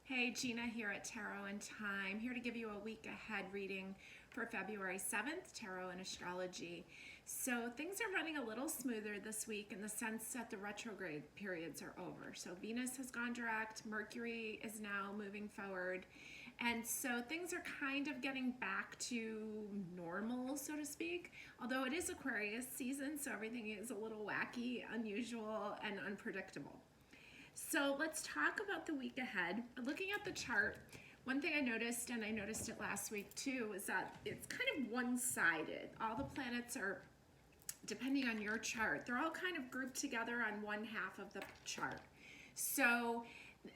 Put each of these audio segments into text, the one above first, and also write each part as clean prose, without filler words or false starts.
Hey, Gina here at Tarot and Time, here to give you a week ahead reading for February 7th, Tarot and Astrology. So things are running a little smoother this week in the sense that the retrograde periods are over. So Venus has gone direct, Mercury is now moving forward, and so things are kind of getting back to normal, so to speak, although it is Aquarius season, so everything is a little wacky, unusual, and unpredictable. So let's talk about the week ahead. Looking at the chart, one thing I noticed, and I noticed it last week too, is that it's kind of one-sided. All the planets are, depending on your chart, they're all kind of grouped together on one half of the chart. So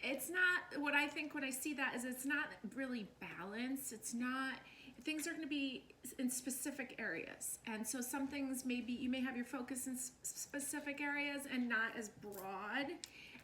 it's not, what I think when I see that is it's not really balanced. It's not, things are going to be in specific areas. And so some things maybe you may have your focus in specific areas and not as broad.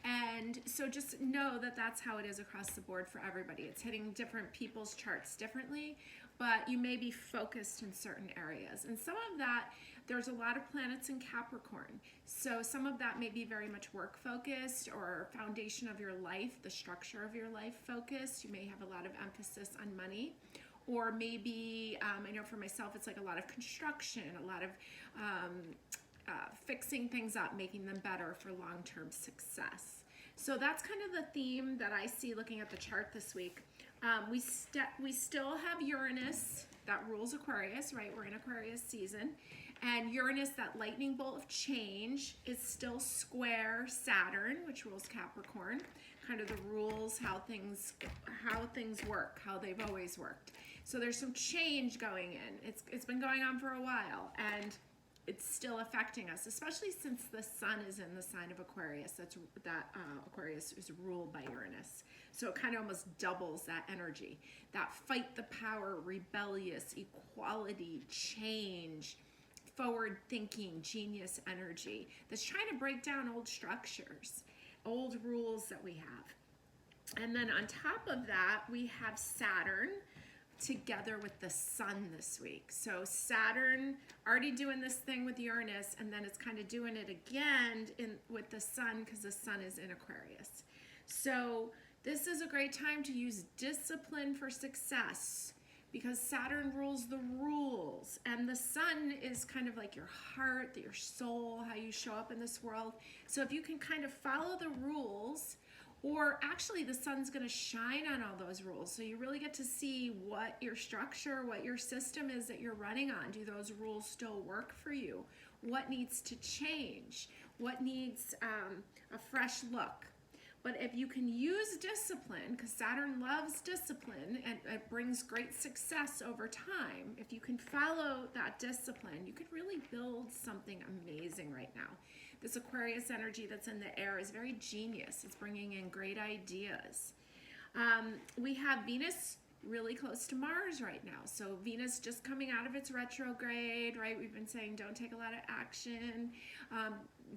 And so just know that that's how it is across the board for everybody. It's hitting different people's charts differently, but you may be focused in certain areas. And some of that, there's a lot of planets in Capricorn. So some of that may be very much work focused or foundation of your life, the structure of your life focused. You may have a lot of emphasis on money. Or maybe, I know for myself, it's like a lot of construction, a lot of fixing things up, making them better for long-term success. So that's kind of the theme that I see looking at the chart this week. We still have Uranus that rules Aquarius, right? We're in Aquarius season. And Uranus, that lightning bolt of change, is still square Saturn, which rules Capricorn. Kind of the rules, how things work, how they've always worked. So there's some change going in. It's been going on for a while, and it's still affecting us, especially since the sun is in the sign of Aquarius. Aquarius is ruled by Uranus. So it kind of almost doubles that energy. That fight the power, rebellious, equality, change, forward thinking, genius energy that's trying to break down old structures, old rules that we have. And then on top of that, we have Saturn together with the sun this week. So Saturn already doing this thing with Uranus, and then it's kind of doing it again with the sun because the sun is in Aquarius. So this is a great time to use discipline for success because Saturn rules the rules, and the sun is kind of like your heart, your soul, how you show up in this world. So if you can kind of follow the rules, or actually the sun's going to shine on all those rules. So you really get to see what your structure, what your system is that you're running on. Do those rules still work for you? What needs to change? What needs a fresh look? But if you can use discipline, because Saturn loves discipline and it brings great success over time, if you can follow that discipline, you could really build something amazing right now. This Aquarius energy that's in the air is very genius. It's bringing in great ideas. We have Venus really close to Mars right now. So Venus just coming out of its retrograde, right? We've been saying don't take a lot of action.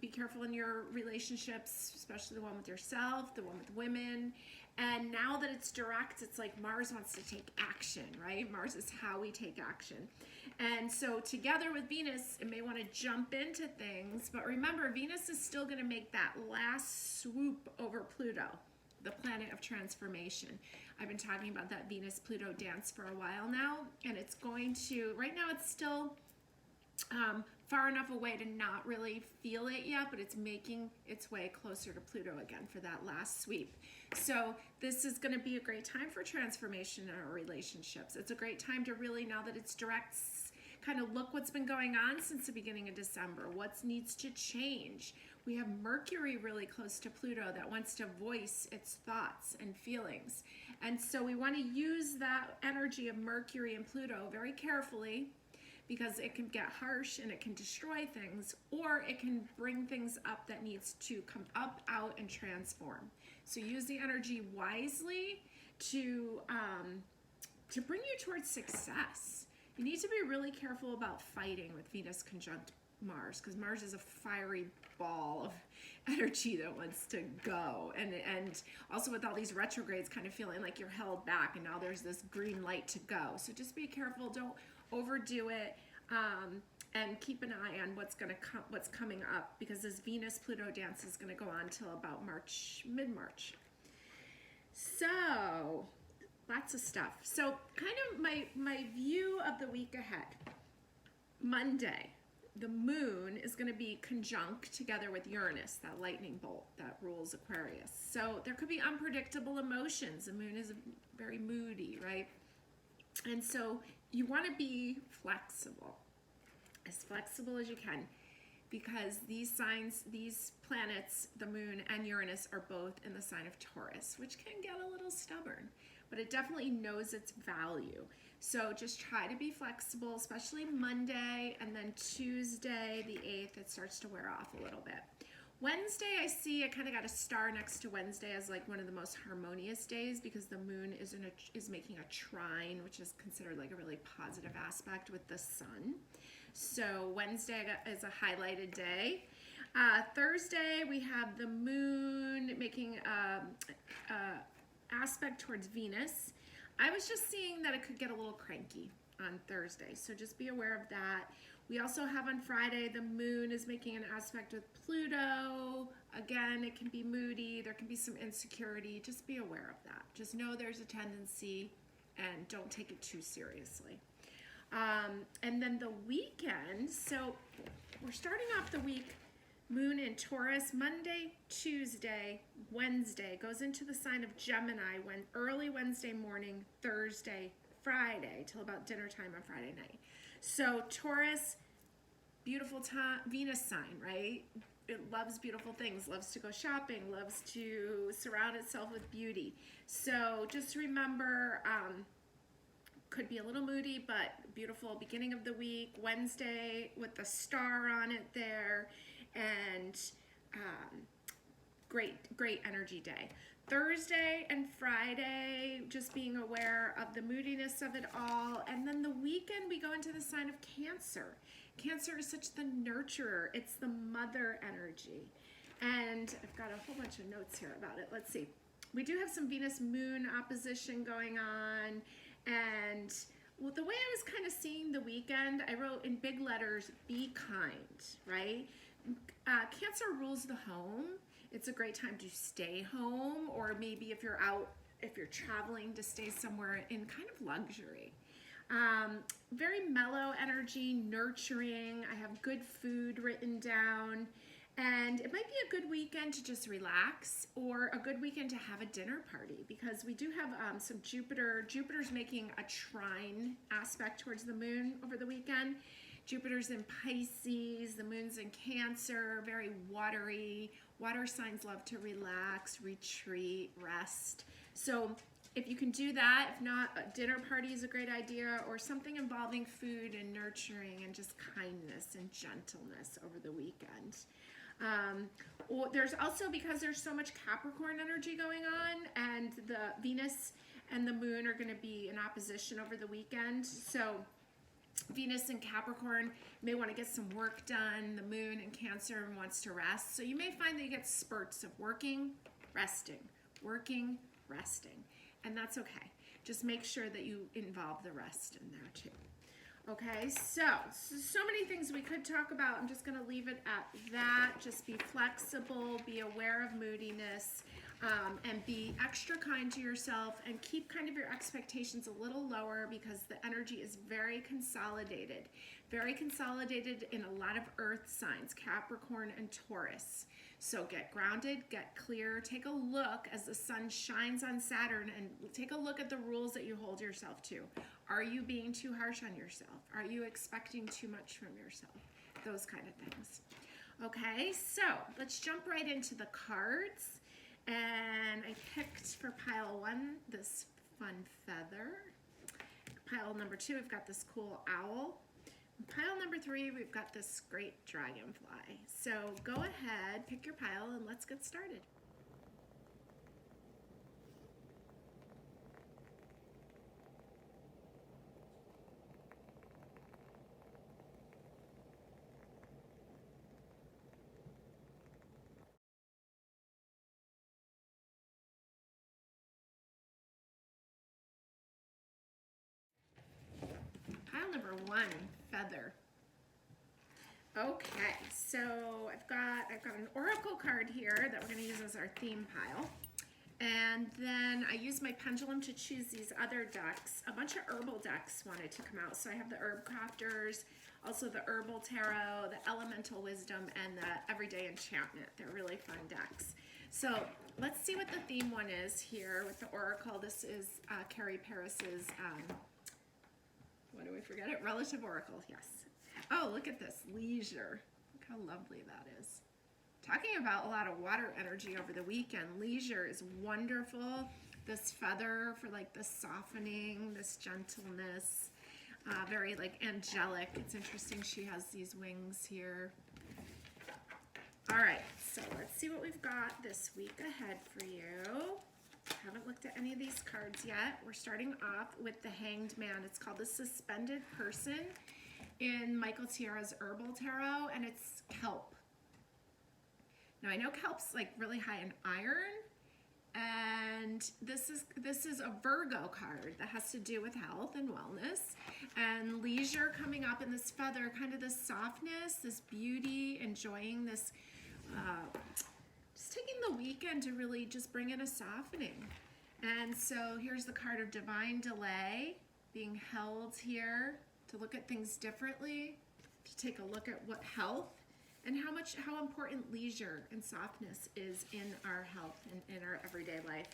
Be careful in your relationships, especially the one with yourself, the one with women. And now that it's direct, it's like Mars wants to take action, right? Mars is how we take action. And so together with Venus, it may want to jump into things. But remember, Venus is still going to make that last swoop over Pluto, the planet of transformation. I've been talking about that Venus-Pluto dance for a while now, and it's going to, right now it's still far enough away to not really feel it yet, but it's making its way closer to Pluto again for that last sweep. So this is going to be a great time for transformation in our relationships. It's a great time to really, now that it's direct, kind of look what's been going on since the beginning of December. What needs to change? We have Mercury really close to Pluto that wants to voice its thoughts and feelings. And so we want to use that energy of Mercury and Pluto very carefully, because it can get harsh and it can destroy things, or it can bring things up that needs to come up, out, and transform. So use the energy wisely to bring you towards success. You need to be really careful about fighting with Venus conjunct Mars, because Mars is a fiery ball of energy that wants to go, and also with all these retrogrades kind of feeling like you're held back, and now there's this green light to go. So just be careful, don't overdo it, and keep an eye on what's coming up, because this Venus Pluto dance is going to go on till about mid-March. So, lots of stuff. So, kind of my view of the week ahead. Monday, the moon is going to be conjunct together with Uranus, that lightning bolt that rules Aquarius. So, there could be unpredictable emotions. The moon is very moody, right? And so, you want to be flexible as you can, because these signs, these planets, the moon and Uranus, are both in the sign of Taurus, which can get a little stubborn, but it definitely knows its value. So just try to be flexible, especially Monday, and then Tuesday, the 8th, it starts to wear off a little bit. Wednesday, I see I kind of got a star next to Wednesday as like one of the most harmonious days, because the moon is making a trine, which is considered like a really positive aspect with the sun. So Wednesday is a highlighted day. Thursday, we have the moon making aspect towards Venus. I was just seeing that it could get a little cranky on Thursday, so just be aware of that. We also have on Friday, the moon is making an aspect with Pluto. Again, it can be moody. There can be some insecurity. Just be aware of that. Just know there's a tendency, and don't take it too seriously. And then the weekend, so we're starting off the week, moon in Taurus, Monday, Tuesday, Wednesday, goes into the sign of Gemini when early Wednesday morning, Thursday, Friday, till about dinner time on Friday night. So Taurus, beautiful time, Venus sign, right? It loves beautiful things, loves to go shopping, loves to surround itself with beauty. So just remember, could be a little moody, but beautiful beginning of the week. Wednesday with the star on it there, and great energy day. Thursday and Friday, just being aware of the moodiness of it all. And then the weekend, we go into the sign of Cancer. Cancer is such the nurturer. It's the mother energy. And I've got a whole bunch of notes here about it. Let's see. We do have some Venus-Moon opposition going on. And well, the way I was kind of seeing the weekend, I wrote in big letters, be kind, right? Cancer rules the home. It's a great time to stay home, or maybe if you're out, if you're traveling, to stay somewhere in kind of luxury. Very mellow energy, nurturing. I have good food written down. And it might be a good weekend to just relax, or a good weekend to have a dinner party, because we do have some Jupiter's making a trine aspect towards the moon over the weekend. Jupiter's in Pisces, the moon's in Cancer, very watery. Water signs love to relax, retreat, rest. So if you can do that, if not, a dinner party is a great idea, or something involving food and nurturing and just kindness and gentleness over the weekend. There's also, because there's so much Capricorn energy going on, and the Venus and the moon are going to be in opposition over the weekend. So Venus and Capricorn may want to get some work done. The moon in Cancer wants to rest. So you may find that you get spurts of working, resting, and that's okay. Just make sure that you involve the rest in there too. Okay, so many things we could talk about. I'm just going to leave it at that. Just be flexible, be aware of moodiness, and be extra kind to yourself, and keep kind of your expectations a little lower, because the energy is very consolidated in a lot of earth signs, Capricorn and Taurus. So get grounded, get clear, take a look as the sun shines on Saturn, and take a look at the rules that you hold yourself to. Are you being too harsh on yourself? Are you expecting too much from yourself? Those kind of things. Okay, so let's jump right into the cards. And I picked for pile 1 this fun feather. Pile number 2, we've got this cool owl. Pile number 3, we've got this great dragonfly. So go ahead, pick your pile, and let's get started. Pile number 1, feather. Okay, so I've got an oracle card here that we're going to use as our theme pile. And then I used my pendulum to choose these other decks. A bunch of herbal decks wanted to come out. So I have the Herb Crafters, also the Herbal Tarot, the Elemental Wisdom, and the Everyday Enchantment. They're really fun decks. So let's see what the theme one is here with the Oracle. This is Carrie Paris's, what do we forget it? Relative Oracle, yes. Oh, look at this, Leisure. Look how lovely that is. Talking about a lot of water energy over the weekend. Leisure is wonderful. This feather for like the softening, this gentleness, very like angelic. It's interesting she has these wings here. All right, so let's see what we've got this week ahead for you. Haven't looked at any of these cards yet. We're starting off with the Hanged Man. It's called the Suspended Person in Michael Tierra's Herbal Tarot, and it's kelp. Now I know kelp's like really high in iron, and this is a Virgo card that has to do with health and wellness, and leisure coming up in this feather, kind of this softness, this beauty, enjoying this, just taking the weekend to really just bring in a softening. And so here's the card of divine delay, being held here to look at things differently, to take a look at what health and how important leisure and softness is in our health and in our everyday life.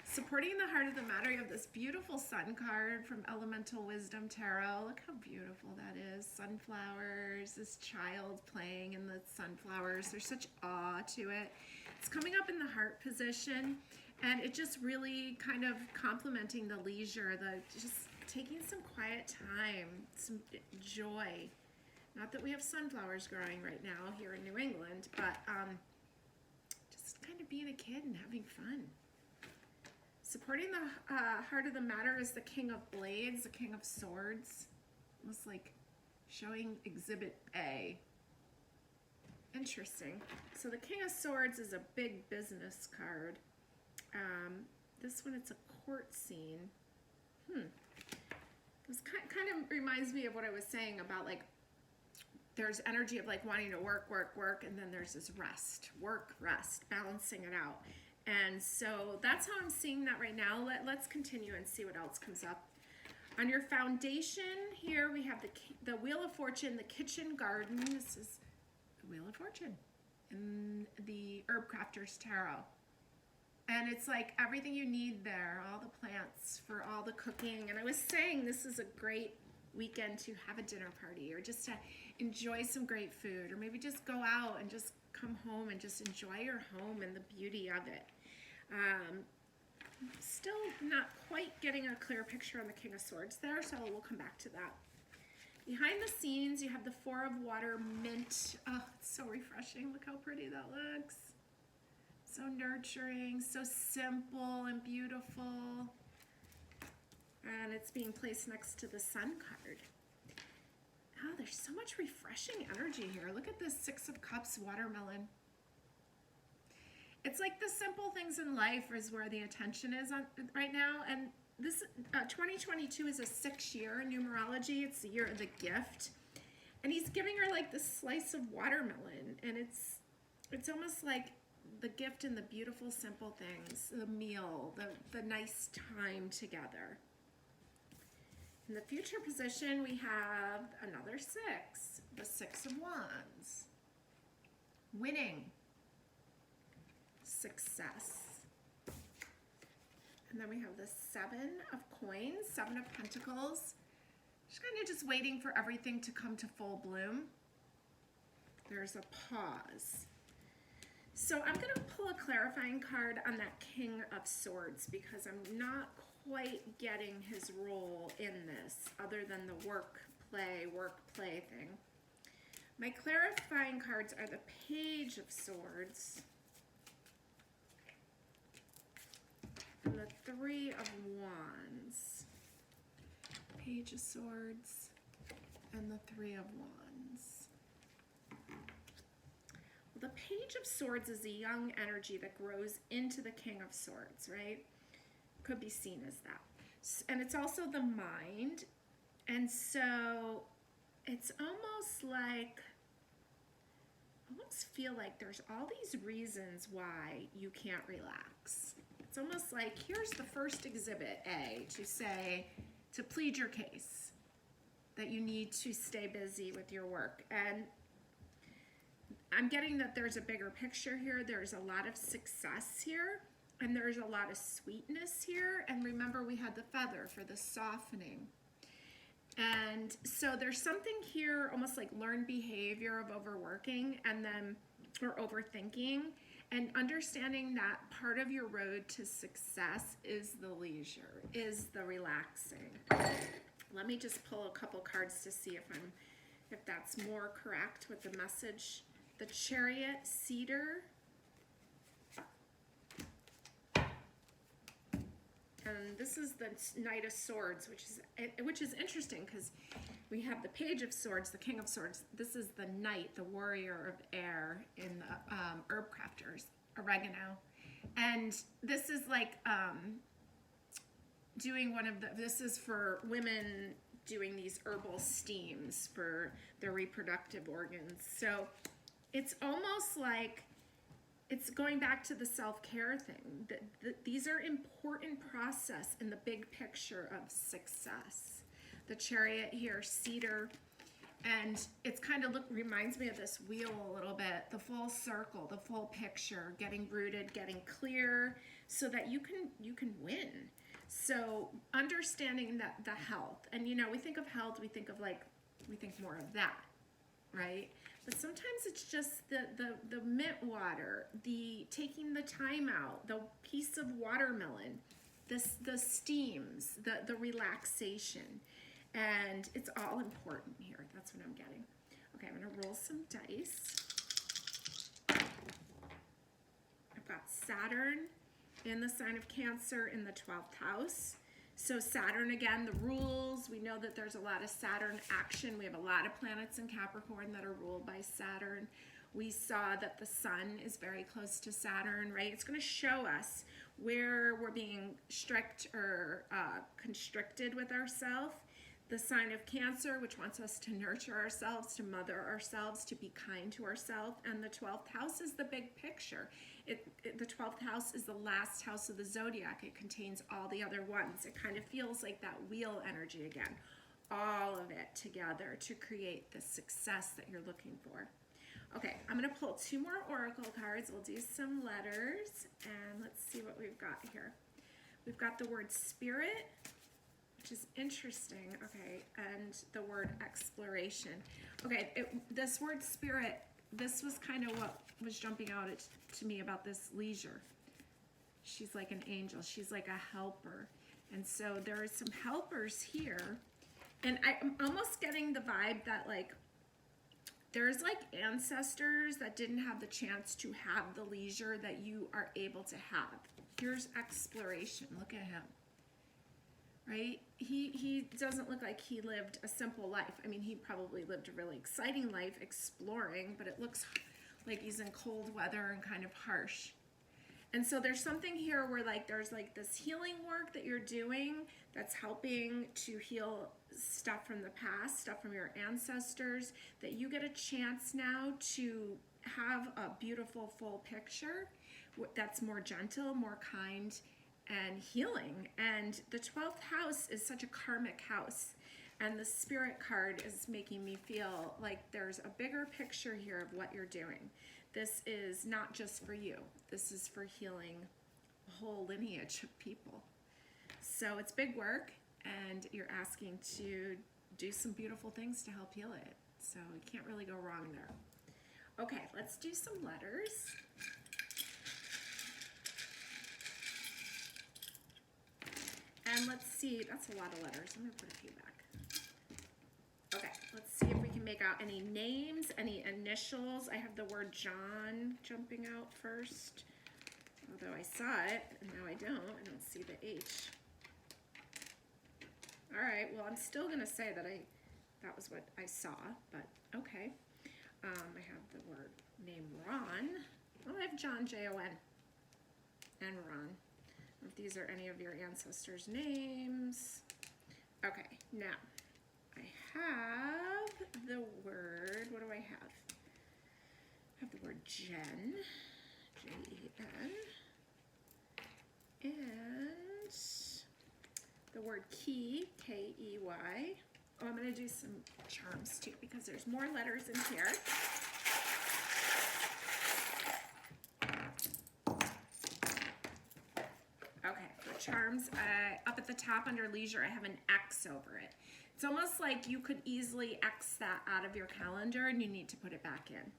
Supporting the heart of the matter, you have this beautiful sun card from Elemental Wisdom Tarot. Look how beautiful that is. Sunflowers, this child playing in the sunflowers. There's such awe to it. It's coming up in the heart position, and it just really kind of complementing the leisure, the just taking some quiet time, some joy. Not that we have sunflowers growing right now here in New England, but just kind of being a kid and having fun. Supporting the heart of the matter is the King of Blades, the King of Swords. Almost like showing Exhibit A. Interesting. So the King of Swords is a big business card. This one, it's a court scene. This kind of reminds me of what I was saying about like there's energy of like wanting to work, and then there's this rest, work, rest, balancing it out. And so that's how I'm seeing that right now. Let's continue and see what else comes up. On your foundation here, we have the Wheel of Fortune, the Kitchen Garden. This is the Wheel of Fortune in the Herb Crafters Tarot. And it's like everything you need there, all the plants for all the cooking. And I was saying this is a great weekend to have a dinner party or just to enjoy some great food, or maybe just go out and just come home and just enjoy your home and the beauty of it. Still not quite getting a clear picture on the King of Swords there, so we'll come back to that. Behind the scenes, you have the Four of Water Mint. Oh, it's so refreshing. Look how pretty that looks. So nurturing, so simple and beautiful. And it's being placed next to the Sun card. Oh, there's so much refreshing energy here. Look at this Six of Cups watermelon. It's like the simple things in life is where the attention is on right now. And this 2022 is a 6-year numerology. It's the year of the gift. And he's giving her like this slice of watermelon. And it's almost like the gift and the beautiful simple things, the meal, the nice time together. In the future position, we have another 6, the Six of Wands. Winning. Success. And then we have the 7 of Coins, 7 of Pentacles. Just waiting for everything to come to full bloom. There's a pause. So I'm going to pull a clarifying card on that King of Swords because I'm not quite getting his role in this other than the work play thing. My clarifying cards are the Page of Swords and the Three of Wands. Page of Swords and the Three of Wands. Well, the Page of Swords is a young energy that grows into the King of Swords, right? Could be seen as that. And it's also the mind. And so it's almost like almost feel like there's all these reasons why you can't relax. It's almost like, here's the first exhibit, A, to say, to plead your case, that you need to stay busy with your work. And I'm getting that there's a bigger picture here. There's a lot of success here, and there's a lot of sweetness here. And remember, we had the feather for the softening. And so there's something here, almost like learned behavior of overworking and then, or overthinking, and understanding that part of your road to success is the leisure, is the relaxing. Let me just pull a couple cards to see if that's more correct with the message. The Chariot, Cedar, and this is the Knight of Swords, which is interesting because we have the Page of Swords, the King of Swords. This is the Knight, the warrior of air in the herb crafters, oregano, and this is like doing this is for women doing these herbal steams for their reproductive organs. So it's almost like it's going back to the self-care thing. These are important process in the big picture of success. The Chariot here, Cedar, and it's kind of reminds me of this wheel a little bit, the full circle, the full picture, getting rooted, getting clear, so that you can win. So understanding that the health, and we think of health, we think more of that, right? But sometimes it's just the mint water, the taking the time out, the piece of watermelon, the steams, the relaxation, and it's all important here. That's what I'm getting. Okay, I'm gonna roll some dice. I've got Saturn in the sign of Cancer in the 12th house. So Saturn, again, the rules, we know that there's a lot of Saturn action. We have a lot of planets in Capricorn that are ruled by Saturn. We saw that the sun is very close to Saturn, right? It's going to show us where we're being strict or constricted with ourselves. The sign of Cancer, which wants us to nurture ourselves, to mother ourselves, to be kind to ourselves. And the 12th house is the big picture. The 12th house is the last house of the zodiac. It contains all the other ones. It kind of feels like that wheel energy again. All of it together to create the success that you're looking for. Okay, I'm going to pull 2 more oracle cards. We'll do some letters, and let's see what we've got here. We've got the word spirit, which is interesting, okay, and the word exploration. Okay, this word spirit, this was kind of what was jumping out to me about this leisure. She's like an angel. She's like a helper. And so there are some helpers here. And I'm almost getting the vibe that like there's like ancestors that didn't have the chance to have the leisure that you are able to have. Here's exploration. Look at him. Right? He doesn't look like he lived a simple life. I mean, he probably lived a really exciting life exploring, but it looks like he's in cold weather and kind of harsh. And so there's something here where like there's like this healing work that you're doing that's helping to heal stuff from the past, stuff from your ancestors, that you get a chance now to have a beautiful full picture that's more gentle, more kind, and healing. And the 12th house is such a karmic house, and the spirit card is making me feel like there's a bigger picture here of what you're doing. This is not just for you. This is for healing a whole lineage of people. So it's big work, and you're asking to do some beautiful things to help heal it. So you can't really go wrong there. Okay, let's do some letters. And let's see, that's a lot of letters. I'm gonna put a few back. Okay, let's see if we can make out any names, any initials. I have the word John jumping out first. Although I saw it, and now I don't see the H. All right, well, I'm still gonna say that that was what I saw, but okay. I have the word name Ron. Oh, I have John, Jon, and Ron. If these are any of your ancestors' names. Okay, now I have the word, what do I have? have the word Jen, Jen, and the word key, Key. Oh, I'm going to do some charms too because there's more letters in here. Okay, for charms, up at the top under leisure, I have an X over it. It's almost like you could easily X that out of your calendar and you need to put it back in.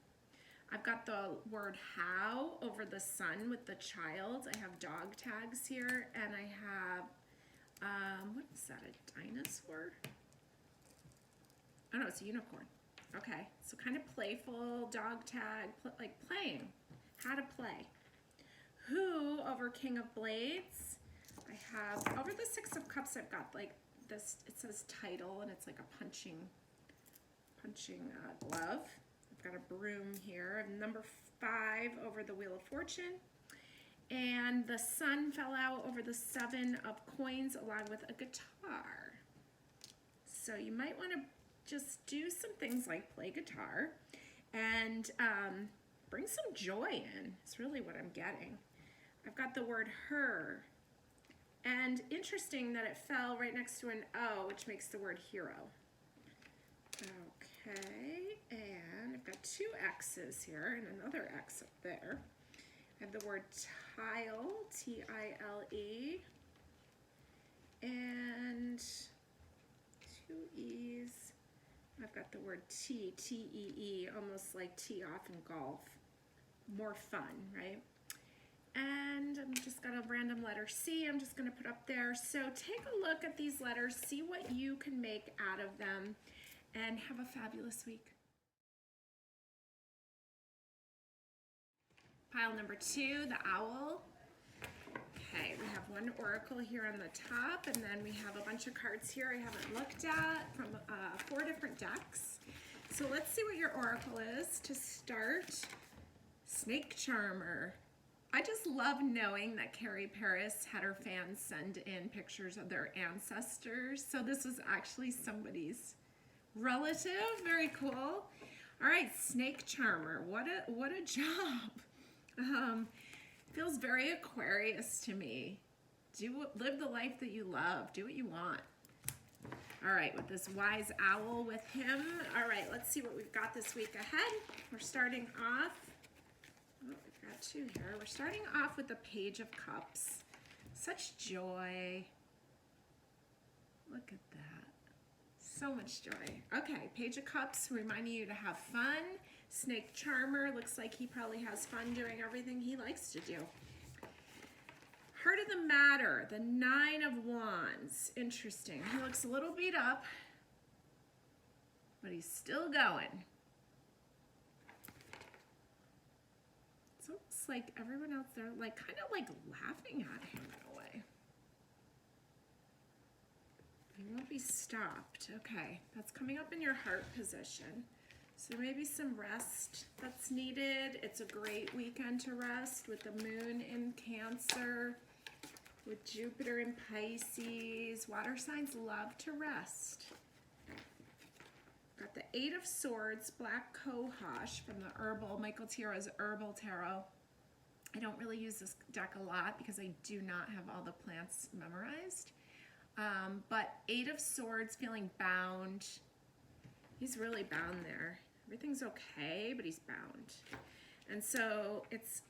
I've got the word how over the sun with the child. I have dog tags here, and I have, what is that, a dinosaur? Oh no, it's a unicorn. Okay, so kind of playful, dog tag, like playing, how to play. Who over King of Blades. I have, over the Six of Cups, I've got like this, it says title, and it's like a punching glove. I've got a broom here. Number 5 over the Wheel of Fortune. And the sun fell out over the 7 of Coins along with a guitar. So you might want to just do some things like play guitar and bring some joy in. It's really what I'm getting. I've got the word her. And interesting that it fell right next to an O, which makes the word hero. Okay, and I've got 2 X's here and another X up there. I have the word tile, T-I-L-E, and 2 E's. I've got the word T, T-E-E, almost like tee off in golf. More fun, right? And I'm just got a random letter C I'm just going to put up there. So take a look at these letters, see what you can make out of them, and have a fabulous week. Pile number 2, the owl. Okay, we have one oracle here on the top, and then we have a bunch of cards here I haven't looked at from 4 different decks. So let's see what your oracle is to start. Snake Charmer. I just love knowing that Carrie Paris had her fans send in pictures of their ancestors. So this was actually somebody's relative. Very cool. All right, Snake Charmer. What a job. Feels very Aquarius to me. Live the life that you love. Do what you want. All right, with this wise owl with him. All right, let's see what we've got this week ahead. We're starting off. Oh, we've got 2 here. We're starting off with the Page of Cups. Such joy. Look at that. So much joy. Okay, Page of Cups reminding you to have fun. Snake Charmer looks like he probably has fun doing everything he likes to do. Heart of the Matter, the 9 of Wands. Interesting. He looks a little beat up, but he's still going. It's almost like everyone else there, like kind of like laughing at him in a way. He won't be stopped. Okay, that's coming up in your heart position. So maybe some rest that's needed. It's a great weekend to rest with the moon in Cancer, with Jupiter in Pisces. Water signs love to rest. Got the 8 of Swords, Black Cohosh from the Herbal, Michael Tira's Herbal Tarot. I don't really use this deck a lot because I do not have all the plants memorized. But 8 of Swords, feeling bound. He's really bound there. Everything's okay, but he's bound. And so it's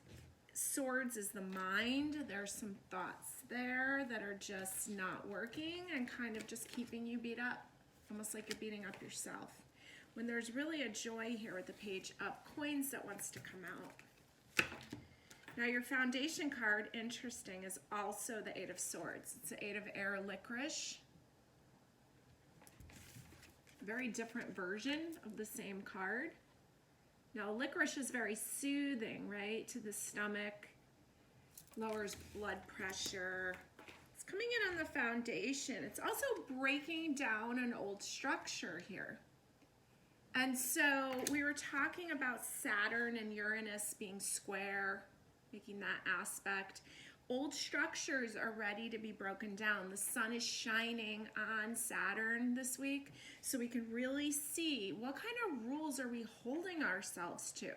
Swords is the mind. There's some thoughts there that are just not working and kind of just keeping you beat up, almost like you're beating up yourself. When there's really a joy here with the Page of Coins that wants to come out. Now your foundation card, interesting, is also the 8 of Swords. It's the 8 of Air, Licorice. Very different version of the same card. Now licorice is very soothing, right, to the stomach, lowers blood pressure. It's coming in on the foundation. It's also breaking down an old structure here. And so we were talking about Saturn and Uranus being square, making that aspect. Old structures are ready to be broken down. The sun is shining on Saturn this week, so we can really see what kind of rules are we holding ourselves to.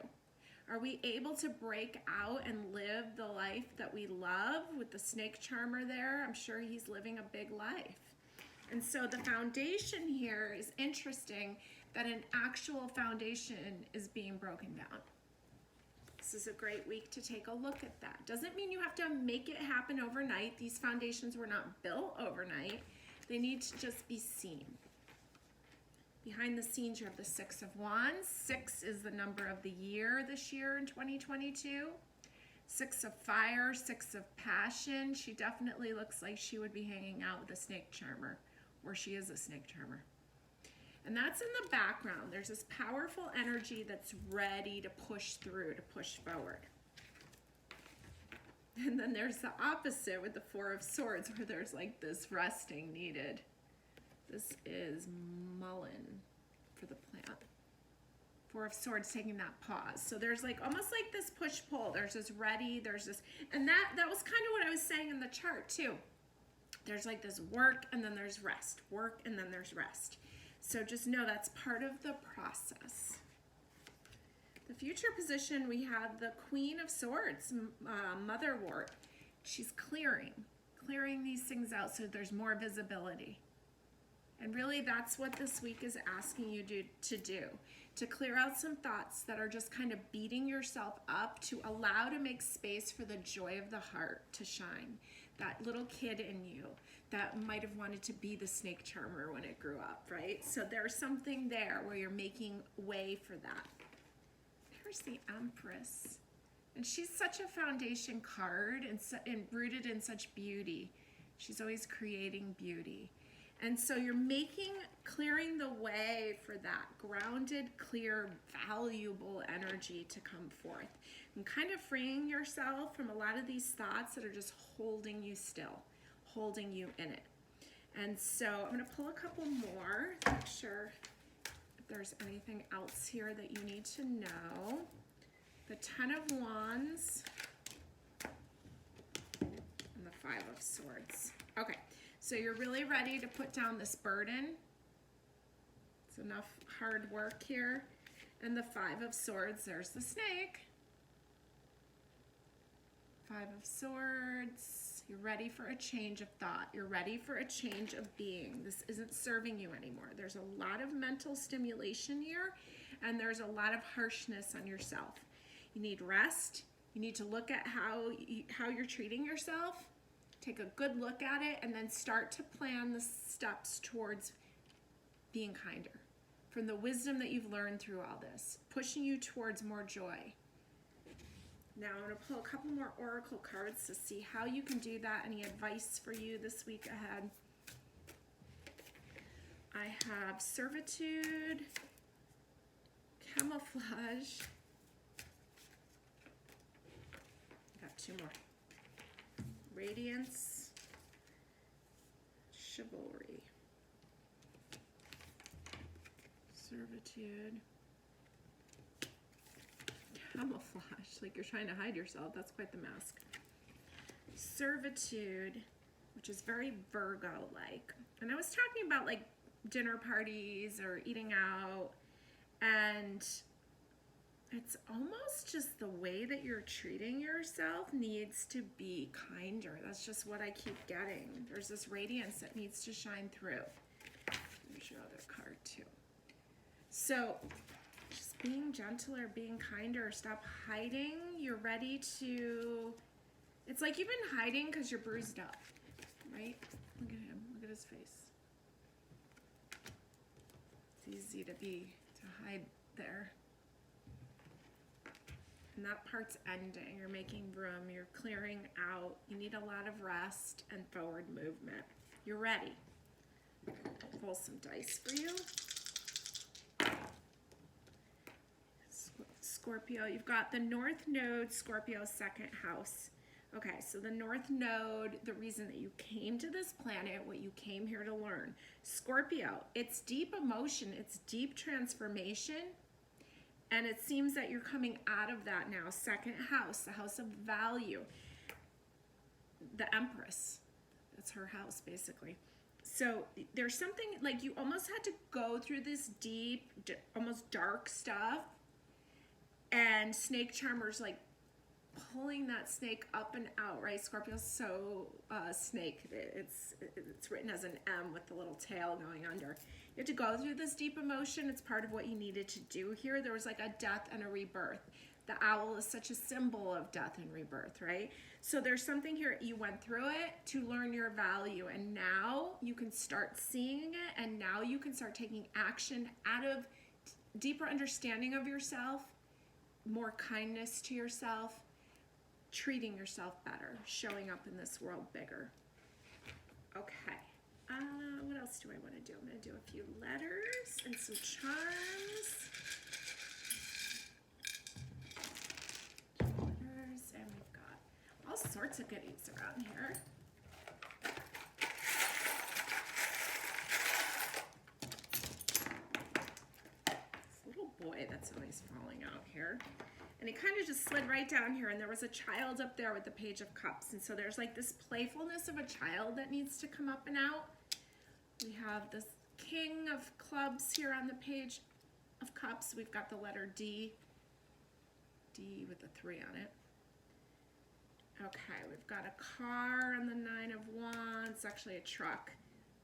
Are we able to break out and live the life that we love with the snake charmer there? I'm sure he's living a big life. And so the foundation here is interesting that an actual foundation is being broken down. This is a great week to take a look at that. Doesn't mean you have to make it happen overnight. These foundations were not built overnight. They need to just be seen. Behind the scenes, you have the Six of Wands. 6 is the number of the year this year in 2022. 6 of fire, 6 of passion. She definitely looks like she would be hanging out with a snake charmer, or she is a snake charmer. And that's in the background. There's this powerful energy that's ready to push through, to push forward. And then there's the opposite with the Four of Swords, where there's like this resting needed. This is mullein for the plant. Four of Swords taking that pause. So there's like almost like this push-pull. There's this ready, there's this, and that was kind of what I was saying in the chart too. There's like this work and then there's rest. Work and then there's rest. So just know that's part of the process. The future position, we have the Queen of Swords, Motherwort. She's clearing these things out so there's more visibility. And really that's what this week is asking you to do, to clear out some thoughts that are just kind of beating yourself up, to allow to make space for the joy of the heart to shine. That little kid in you that might have wanted to be the snake charmer when it grew up, right? So there's something there where you're making way for that. Here's the Empress. And she's such a foundation card and rooted in such beauty. She's always creating beauty. And so you're clearing the way for that grounded, clear, valuable energy to come forth. And kind of freeing yourself from a lot of these thoughts that are just holding you still, holding you in it. And so I'm going to pull a couple more, make sure if there's anything else here that you need to know. The Ten of Wands and the Five of Swords. Okay. So you're really ready to put down this burden. It's enough hard work here. And the Five of Swords, there's the snake. Five of Swords. You're ready for a change of thought. You're ready for a change of being. This isn't serving you anymore. There's a lot of mental stimulation here, and there's a lot of harshness on yourself. You need rest. You need to look at how you're treating yourself. Take a good look at it and then start to plan the steps towards being kinder. From the wisdom that you've learned through all this, pushing you towards more joy. Now I'm going to pull a couple more oracle cards to see how you can do that. Any advice for you this week ahead? I have servitude, camouflage. Got two more. Radiance, chivalry, servitude, camouflage, like you're trying to hide yourself. That's quite the mask. Servitude, which is very Virgo-like. And I was talking about like dinner parties or eating out, and it's almost just the way that you're treating yourself needs to be kinder. That's just what I keep getting. There's this radiance that needs to shine through. There's your other card too. So just being gentler, being kinder, stop hiding. You're ready to, it's like you've been hiding because you're bruised up, right? Look at him, look at his face. It's easy to hide there. And that part's ending. You're making room, you're clearing out. You need a lot of rest and forward movement. You're ready. Pull some dice for you. Scorpio, you've got the North Node, Scorpio, second house. Okay, so the North Node, the reason that you came to this planet, what you came here to learn. Scorpio, it's deep emotion, it's deep transformation. And it seems that you're coming out of that now. Second house, the house of value. The Empress, that's her house basically. So there's something like you almost had to go through this deep, almost dark stuff And snake charmer's like pulling that snake up and out, right? Scorpio's so snake. It's written as an M with the little tail going under. You have to go through this deep emotion. It's part of what you needed to do here. There was like a death and a rebirth. The owl is such a symbol of death and rebirth, right? So there's something here, you went through it to learn your value, and now you can start seeing it, and now you can start taking action out of deeper understanding of yourself, more kindness to yourself, treating yourself better, showing up in this world bigger. Okay, what else do I want to do? I'm going to do a few letters and some charms. Letters, and we've got all sorts of goodies around here. This little boy that's always falling out here. And he kind of just slid right down here, and there was a child up there with the Page of Cups. And so there's like this playfulness of a child that needs to come up and out. We have this King of Clubs here on the Page of Cups. We've got the letter D. D with a 3 on it. Okay, we've got a car and the 9 of Wands. It's actually a truck.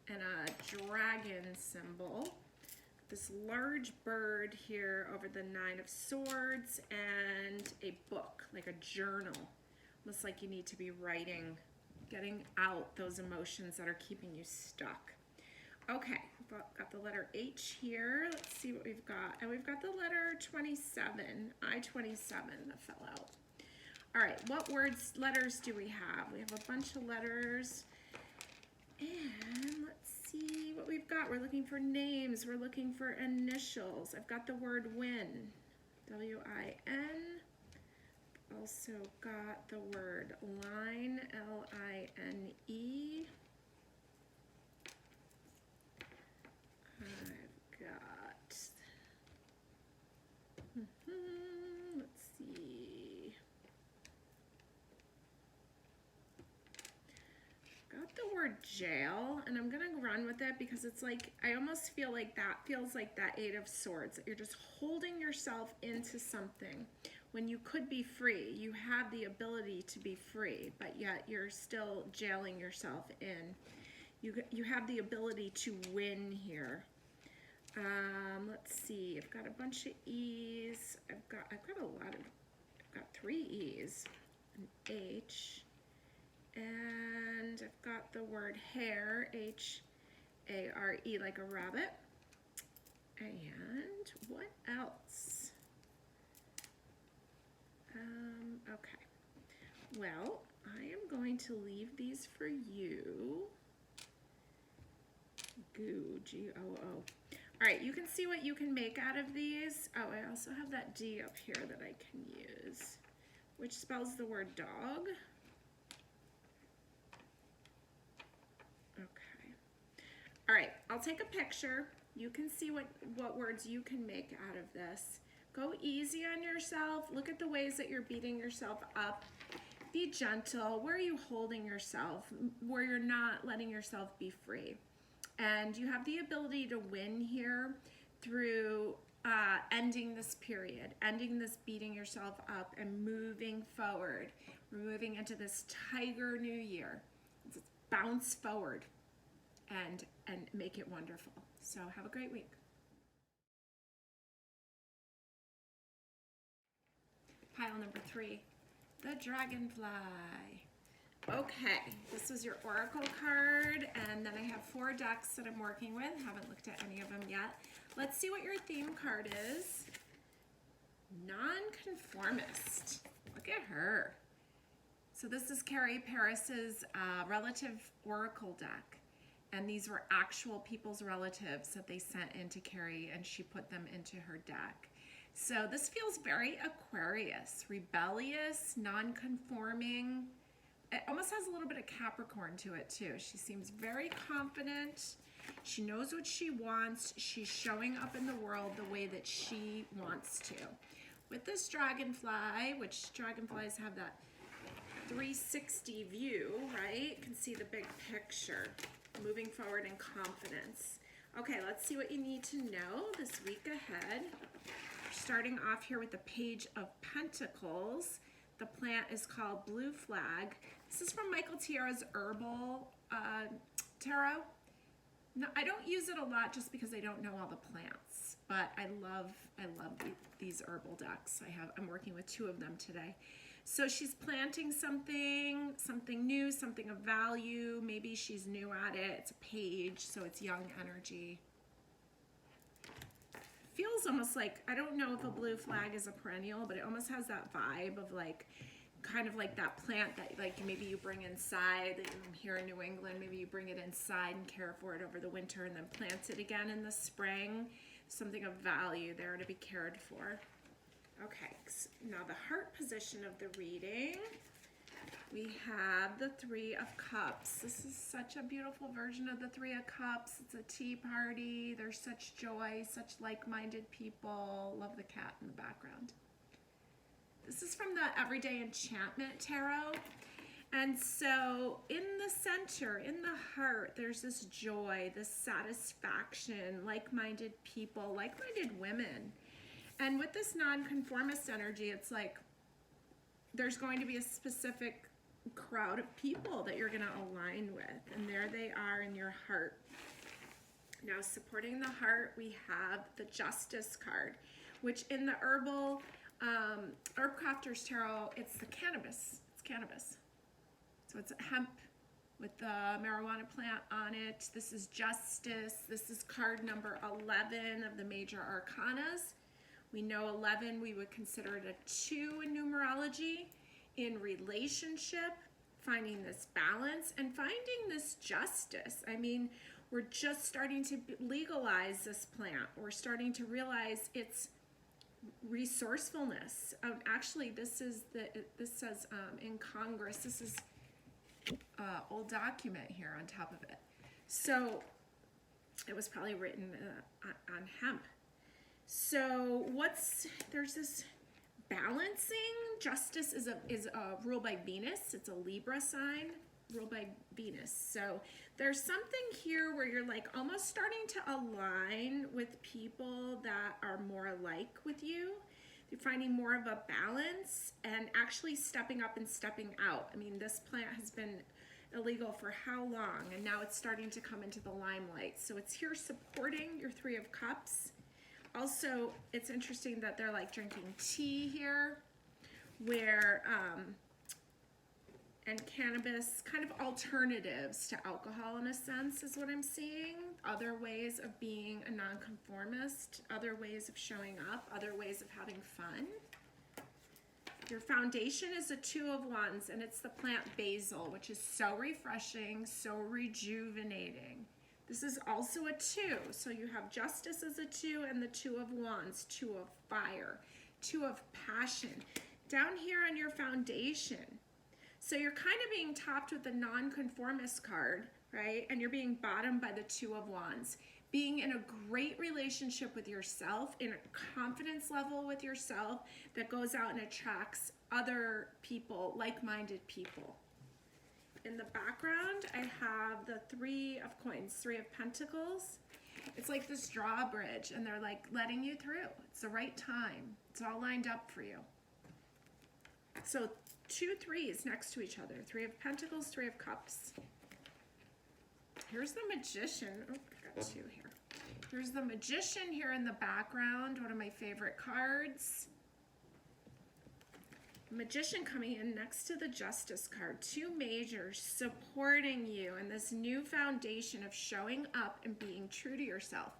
And a dragon symbol. This large bird here over the 9 of Swords, and a book, like a journal. Almost like you need to be writing, getting out those emotions that are keeping you stuck. Okay, got the letter H here. Let's see what we've got. And we've got the letter 27, I-27 that fell out. All right, what letters do we have? We have a bunch of letters. And let's see what we've got. We're looking for names. We're looking for initials. I've got the word win, W-I-N. Also got the word line, L-I-N-E. I've got, let's see. Got the word jail, and I'm gonna run with it because it's like, I almost feel like that feels like that 8 of Swords, that you're just holding yourself into something when you could be free. You have the ability to be free, but yet you're still jailing yourself in. You have the ability to win here. Let's see, I've got a bunch of E's. I've got 3 E's, an H, and I've got the word hare, H-A-R-E, like a rabbit. And what else? Okay, well, I am going to leave these for you. Goo, G-O-O. All right, you can see what you can make out of these. Oh, I also have that D up here that I can use, which spells the word dog. Okay. All right, I'll take a picture. You can see what words you can make out of this. Go easy on yourself. Look at the ways that you're beating yourself up. Be gentle. Where are you holding yourself? Where you're not letting yourself be free. And you have the ability to win here through ending this period, ending this beating yourself up and moving forward. We're moving into this tiger new year. Let's bounce forward and make it wonderful. So have a great week. Pile number 3, the dragonfly. Okay, this was your oracle card, and then I have 4 decks that I'm working with. Haven't looked at any of them yet. Let's see what your theme card is. Nonconformist. Look at her. So this is Carrie Paris's relative oracle deck, and these were actual people's relatives that they sent into Carrie, and she put them into her deck. So this feels very Aquarius, rebellious, non-conforming. It almost has a little bit of Capricorn to it too. She seems very confident. She knows what she wants. She's showing up in the world the way that she wants to. With this dragonfly, which dragonflies have that 360 view, right? You can see the big picture, moving forward in confidence. Okay, let's see what you need to know this week ahead. starting off here with the Page of Pentacles. The plant is called Blue Flag. This is from Michael Tierra's Herbal Tarot. No, I don't use it a lot just because I don't know all the plants, but I love these herbal decks. I'm working with 2 of them today. So she's planting something new, something of value. Maybe she's new at it. It's a page, so it's young energy. Feels almost like, I don't know if a blue flag is a perennial, but it almost has that vibe of like, kind of like that plant that like maybe you bring inside, here in New England, maybe you bring it inside and care for it over the winter and then plant it again in the spring. Something of value there to be cared for. Okay, now the heart position of the reading. We have the 3 of Cups. This is such a beautiful version of the 3 of Cups. It's a tea party. There's such joy, such like-minded people. Love the cat in the background. This is from the Everyday Enchantment Tarot. And so in the center, in the heart, there's this joy, this satisfaction, like-minded people, like-minded women. And with this nonconformist energy, it's like there's going to be a specific crowd of people that you're going to align with, and there they are in your heart. Now, supporting the heart, we have the Justice card, which in the Herb Crafters Tarot, it's the cannabis. It's cannabis. So it's hemp with the marijuana plant on it. This is Justice. This is card number 11 of the major arcanas. We know 11, we would consider it a 2 in numerology. In relationship, finding this balance and finding this justice. I mean, we're just starting to legalize this plant. We're starting to realize its resourcefulness. Actually, this says in Congress. This is old document here on top of it. So it was probably written on hemp. So there's this balancing. Justice is ruled by Venus. It's a Libra sign ruled by Venus. So there's something here where you're like almost starting to align with people that are more alike with you. You're finding more of a balance and actually stepping up and stepping out. I mean, this plant has been illegal for how long? And now it's starting to come into the limelight. So it's here supporting your 3 of Cups. Also, it's interesting that they're like drinking tea here, where, and cannabis, kind of alternatives to alcohol in a sense is what I'm seeing. Other ways of being a nonconformist, other ways of showing up, other ways of having fun. Your foundation is a 2 of Wands, and it's the plant basil, which is so refreshing, so rejuvenating. This is also a 2, so you have Justice as a 2 and the 2 of Wands, 2 of fire, 2 of passion. Down here on your foundation, so you're kind of being topped with the nonconformist card, right? And you're being bottomed by the 2 of Wands. Being in a great relationship with yourself, in a confidence level with yourself that goes out and attracts other people, like-minded people. In the background, I have the 3 of Coins, 3 of Pentacles. It's like this drawbridge, and they're like letting you through. It's the right time. It's all lined up for you. So 2 3s next to each other. 3 of Pentacles, 3 of Cups. Here's the Magician. Oh, I got 2 here. Here's the Magician here in the background, one of my favorite cards. Magician coming in next to the Justice card. 2 majors supporting you in this new foundation of showing up and being true to yourself.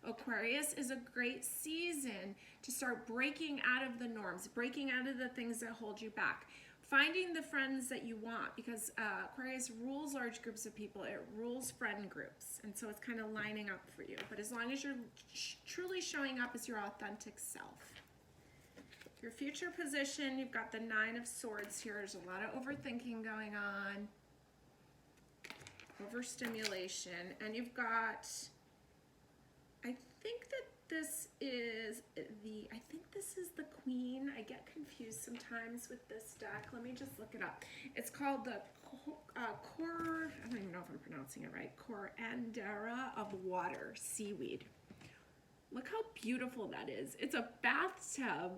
Aquarius is a great season to start breaking out of the norms, breaking out of the things that hold you back, finding the friends that you want, because Aquarius rules large groups of people. It rules friend groups, and so it's kind of lining up for you. But as long as you're truly showing up as your authentic self. Your future position, you've got the 9 of Swords here. There's a lot of overthinking going on, overstimulation, and you've got, I think this is the Queen. I get confused sometimes with this deck. Let me just look it up. It's called the I don't even know if I'm pronouncing it right, Corandera of Water, seaweed. Look how beautiful that is. It's a bathtub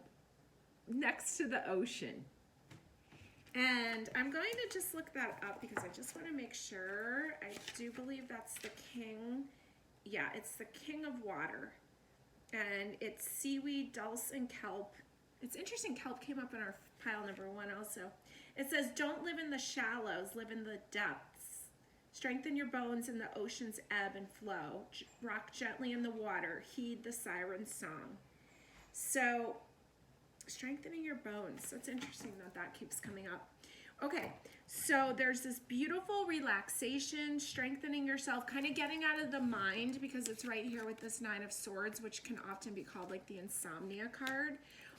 next to the ocean. And I'm going to just look that up because I just want to make sure. I do believe that's the king. Yeah, it's the king of water. And it's seaweed, dulse, and kelp. It's interesting, kelp came up in our pile number 1 also. It says, don't live in the shallows, live in the depths. Strengthen your bones in the ocean's ebb and flow. Rock gently in the water. Heed the siren's song. So, strengthening your bones. That's interesting that that keeps coming up. Okay, so there's this beautiful relaxation, strengthening yourself, kind of getting out of the mind, because it's right here with this 9 of Swords, which can often be called like the insomnia card.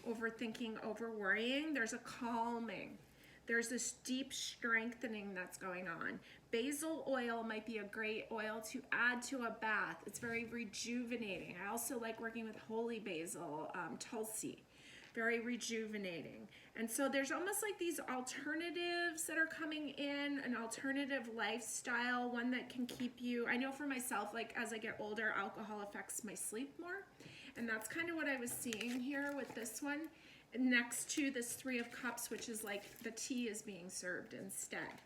Overthinking, over worrying. There's a calming. There's this deep strengthening that's going on. Basil oil might be a great oil to add to a bath. It's very rejuvenating. I also like working with holy basil, Tulsi. Very rejuvenating. And so there's almost like these alternatives that are coming in, an alternative lifestyle, one that can keep you, I know for myself, like as I get older, alcohol affects my sleep more. And that's kind of what I was seeing here with this one, next to this 3 of Cups, which is like the tea is being served instead.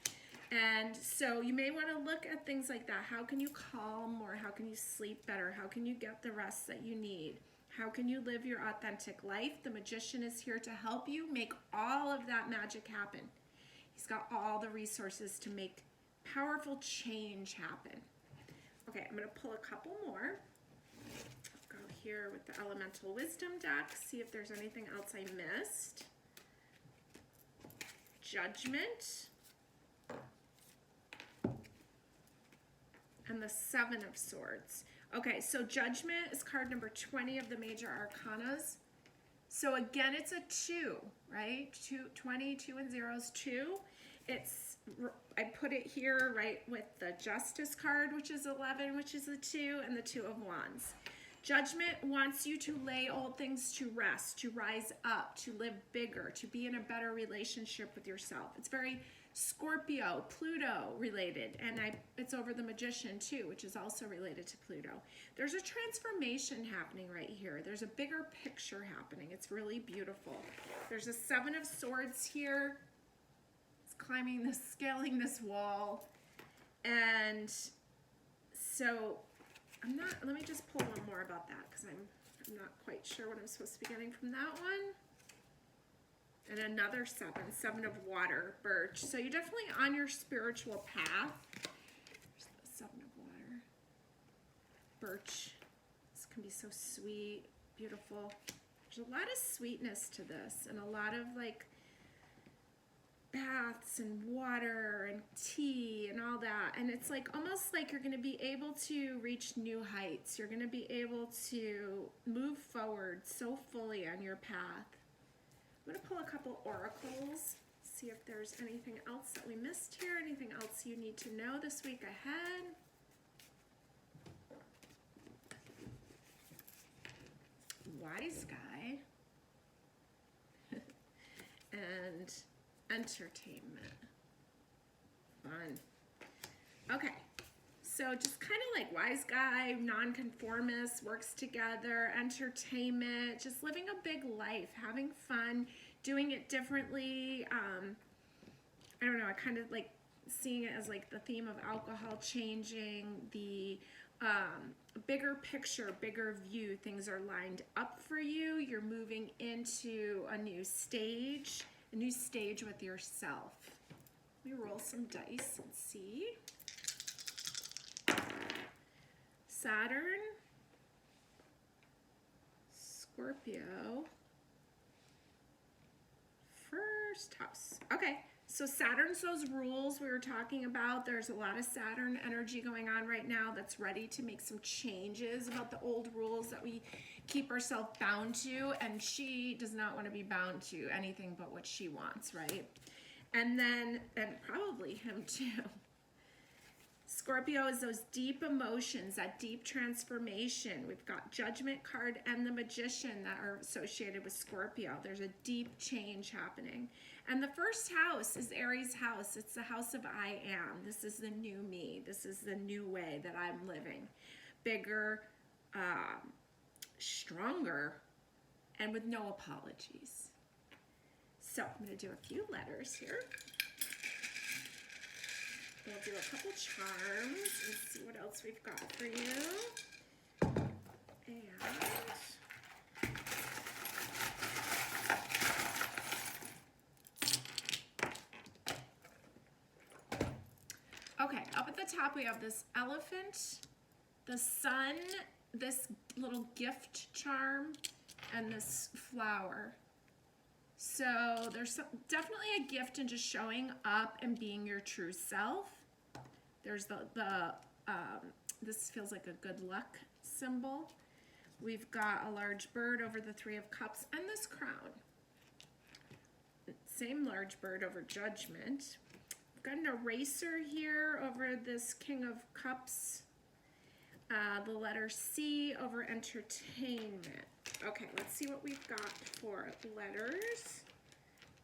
And so you may want to look at things like that. How can you calm more? How can you sleep better? How can you get the rest that you need? How can you live your authentic life? The Magician is here to help you make all of that magic happen. He's got all the resources to make powerful change happen. Okay, I'm going to pull a couple more. I'll go here with the Elemental Wisdom deck, see if there's anything else I missed. Judgment. And the 7 of Swords. Okay, so Judgment is card number 20 of the major arcanas. So again, it's a 2, right? 20, 2 and 0 is 2. I put it here right with the Justice card, which is 11, which is a 2, and the 2 of Wands. Judgment wants you to lay old things to rest, to rise up, to live bigger, to be in a better relationship with yourself. It's very Scorpio, Pluto related, and it's over the Magician too, which is also related to Pluto. There's a transformation happening right here. There's a bigger picture happening. It's really beautiful. There's a 7 of Swords here. It's climbing this, scaling this wall. And so let me just pull one more about that because I'm not quite sure what I'm supposed to be getting from that one. And another 7 of Water, Birch. So you're definitely on your spiritual path. There's the 7 of Water. Birch. This can be so sweet, beautiful. There's a lot of sweetness to this and a lot of like baths and water and tea and all that. And it's like almost like you're going to be able to reach new heights. You're going to be able to move forward so fully on your path. I'm going to pull a couple oracles, see if there's anything else that we missed here, anything else you need to know this week ahead. Wise Guy and entertainment. Fun. Okay. So just kind of like Wise Guy, nonconformist, works together, entertainment, just living a big life, having fun, doing it differently. I don't know, I kind of like seeing it as like the theme of alcohol changing, the bigger picture, bigger view. Things are lined up for you. You're moving into a new stage with yourself. Let me roll some dice and see. Saturn, Scorpio, first house. Okay, so Saturn's those rules we were talking about. There's a lot of Saturn energy going on right now that's ready to make some changes about the old rules that we keep ourselves bound to, and she does not want to be bound to anything but what she wants, right? And probably him too. Scorpio is those deep emotions, that deep transformation. We've got Judgment card and the Magician that are associated with Scorpio. There's a deep change happening. And the first house is Aries' house. It's the house of I am. This is the new me. This is the new way that I'm living. Bigger, stronger, and with no apologies. So I'm going to do a few letters here. We'll do a couple charms and see what else we've got for you. And okay, up at the top we have this elephant, the sun, this little gift charm, and this flower. So there's definitely a gift in just showing up and being your true self. There's this feels like a good luck symbol. We've got a large bird over the Three of Cups and this crown. Same large bird over Judgment. We've got an eraser here over this King of Cups. The letter C over Entertainment. Okay, let's see what we've got for letters.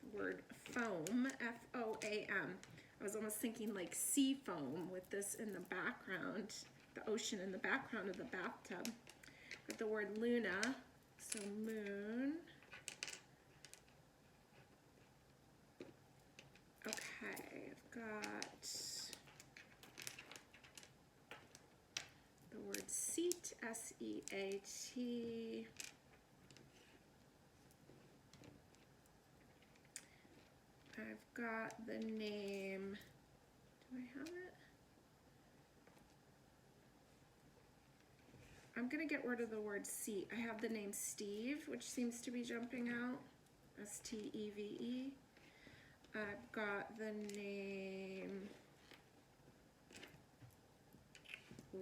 The word foam, F-O-A-M. I was almost thinking like sea foam with this in the background, the ocean in the background of the bathtub. With the word Luna, so moon. Okay, I've got the word seat, S-E-A-T. I've got the name, do I have it? I'm gonna get rid of the word seat. I have the name Steve, which seems to be jumping out, S-T-E-V-E. I've got the name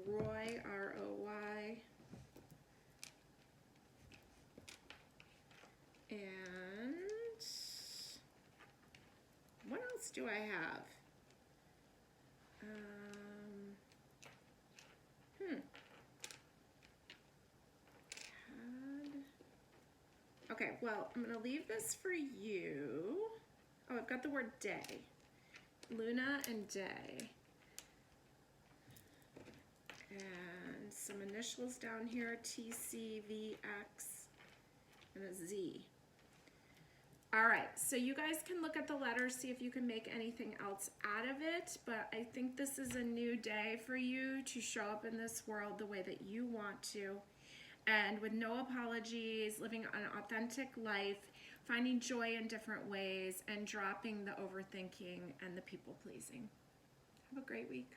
Roy, R-O-Y. And what else do I have? Okay, well, I'm gonna leave this for you. Oh, I've got the word day. Luna and day. And some initials down here, T-C-V-X, and a Z. All right, so you guys can look at the letters, see if you can make anything else out of it, but I think this is a new day for you to show up in this world the way that you want to, and with no apologies, living an authentic life, finding joy in different ways, and dropping the overthinking and the people pleasing. Have a great week.